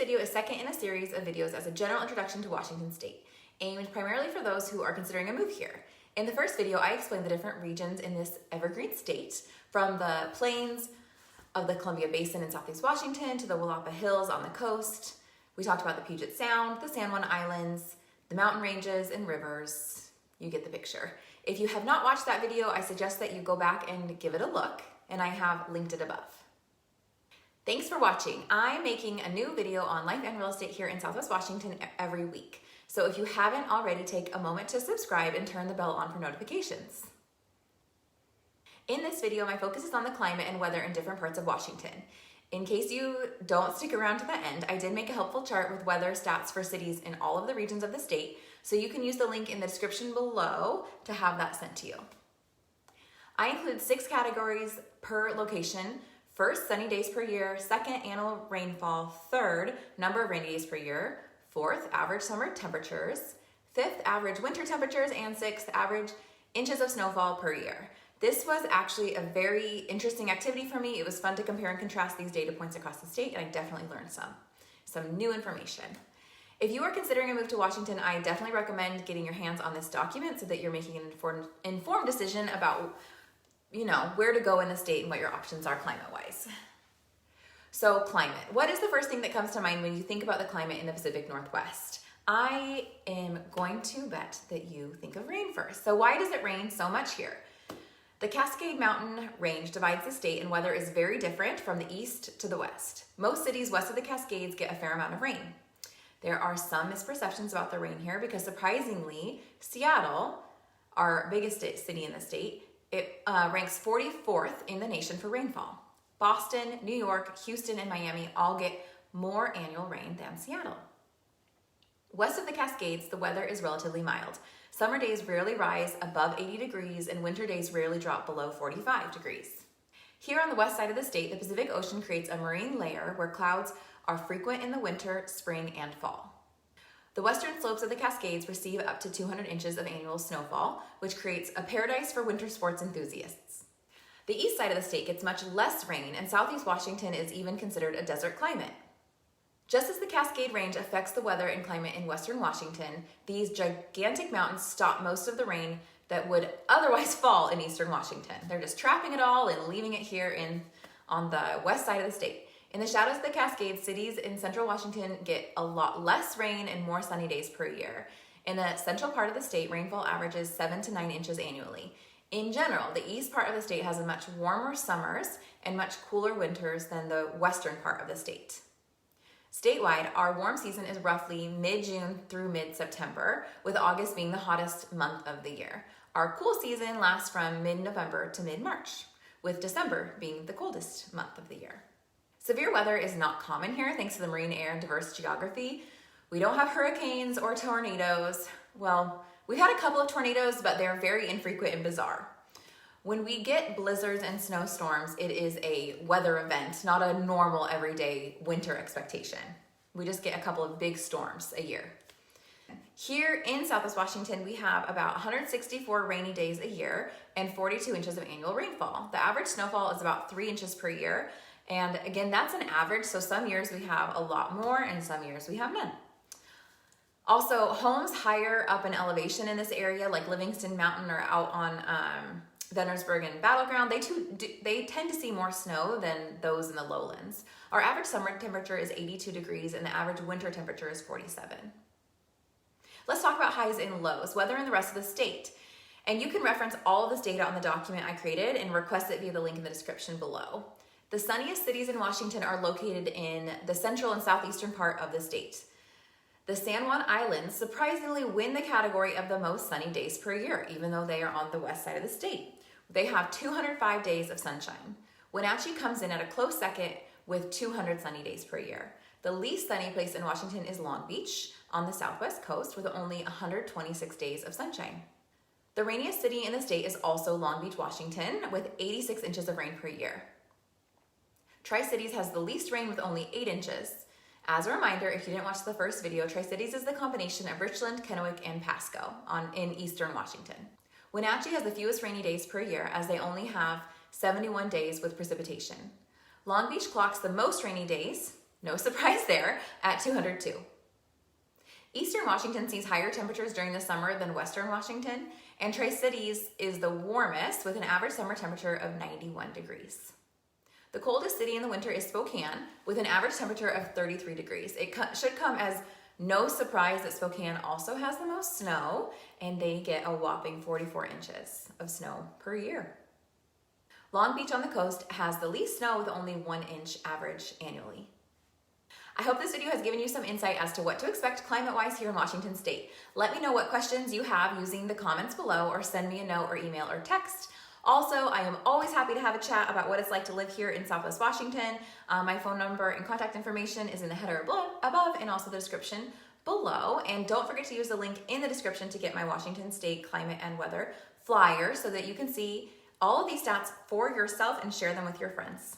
video is second in a series of videos as a general introduction to Washington State, aimed primarily for those who are considering a move here. In the first video, I explained the different regions in this evergreen state, from the plains of the Columbia Basin in southeast Washington to the Willapa Hills on the coast. We talked about the Puget Sound, the San Juan Islands, the mountain ranges and rivers. You get the picture. If you have not watched that video, I suggest that you go back and give it a look, and I have linked it above. Thanks for watching. I'm making a new video on life and real estate here in Southwest Washington every week. So if you haven't already, take a moment to subscribe and turn the bell on for notifications. In this video, my focus is on the climate and weather in different parts of Washington. In case you don't stick around to the end, I did make a helpful chart with weather stats for cities in all of the regions of the state, so you can use the link in the description below to have that sent to you. I include 6 categories per location. First, sunny days per year. Second, annual rainfall. Third, number of rainy days per year. Fourth, average summer temperatures. Fifth, average winter temperatures. And sixth, average inches of snowfall per year. This was actually a very interesting activity for me. It was fun to compare and contrast these data points across the state, and I definitely learned some new information. If you are considering a move to Washington, I definitely recommend getting your hands on this document so that you're making an informed decision about where to go in the state and what your options are climate-wise. So climate. What is the first thing that comes to mind when you think about the climate in the Pacific Northwest? I am going to bet that you think of rain first. So why does it rain so much here? The Cascade Mountain Range divides the state, and weather is very different from the east to the west. Most cities west of the Cascades get a fair amount of rain. There are some misperceptions about the rain here because, surprisingly, Seattle, our biggest city in the state, it ranks 44th in the nation for rainfall. Boston, New York, Houston, and Miami all get more annual rain than Seattle. West of the Cascades, the weather is relatively mild. Summer days rarely rise above 80 degrees, and winter days rarely drop below 45 degrees. Here on the west side of the state, the Pacific Ocean creates a marine layer where clouds are frequent in the winter, spring, and fall. The western slopes of the Cascades receive up to 200 inches of annual snowfall, which creates a paradise for winter sports enthusiasts. The east side of the state gets much less rain, and southeast Washington is even considered a desert climate. Just as the Cascade Range affects the weather and climate in western Washington, these gigantic mountains stop most of the rain that would otherwise fall in eastern Washington. They're just trapping it all and leaving it here on the west side of the state. In the shadows of the Cascades, cities in central Washington get a lot less rain and more sunny days per year. In the central part of the state, rainfall averages 7 to 9 inches annually. In general, the east part of the state has a much warmer summers and much cooler winters than the western part of the state. Statewide, our warm season is roughly mid-June through mid-September, with August being the hottest month of the year. Our cool season lasts from mid-November to mid-March, with December being the coldest month of the year. Severe weather is not common here thanks to the marine air and diverse geography. We don't have hurricanes or tornadoes. Well, we've had a couple of tornadoes, but they're very infrequent and bizarre. When we get blizzards and snowstorms, it is a weather event, not a normal everyday winter expectation. We just get a couple of big storms a year. Here in Southwest Washington, we have about 164 rainy days a year and 42 inches of annual rainfall. The average snowfall is about 3 inches per year. And again, that's an average, so some years we have a lot more and some years we have none. Also, homes higher up in elevation in this area, like Livingston Mountain or out on Venersburg and Battleground, they tend to see more snow than those in the lowlands. Our average summer temperature is 82 degrees and the average winter temperature is 47. Let's talk about highs and lows, weather in the rest of the state. And you can reference all of this data on the document I created and request it via the link in the description below. The sunniest cities in Washington are located in the central and southeastern part of the state. The San Juan Islands surprisingly win the category of the most sunny days per year, even though they are on the west side of the state. They have 205 days of sunshine. Wenatchee comes in at a close second with 200 sunny days per year. The least sunny place in Washington is Long Beach on the southwest coast with only 126 days of sunshine. The rainiest city in the state is also Long Beach, Washington, with 86 inches of rain per year. Tri-Cities has the least rain with only 8 inches. As a reminder, if you didn't watch the first video, Tri-Cities is the combination of Richland, Kennewick, and Pasco in eastern Washington. Wenatchee has the fewest rainy days per year as they only have 71 days with precipitation. Long Beach clocks the most rainy days No surprise there at 202. Eastern Washington sees higher temperatures during the summer than Western Washington, and Tri-Cities is the warmest with an average summer temperature of 91 degrees. The coldest city in the winter is Spokane with an average temperature of 33 degrees. It should come as no surprise that Spokane also has the most snow, and they get a whopping 44 inches of snow per year. Long Beach on the coast has the least snow with only 1 inch average annually. I hope this video has given you some insight as to what to expect climate-wise here in Washington State. Let me know what questions you have using the comments below, or send me a note or email or text. Also, I am always happy to have a chat about what it's like to live here in Southwest Washington. My phone number and contact information is in the header above and also the description below. And don't forget to use the link in the description to get my Washington State climate and weather flyer so that you can see all of these stats for yourself and share them with your friends.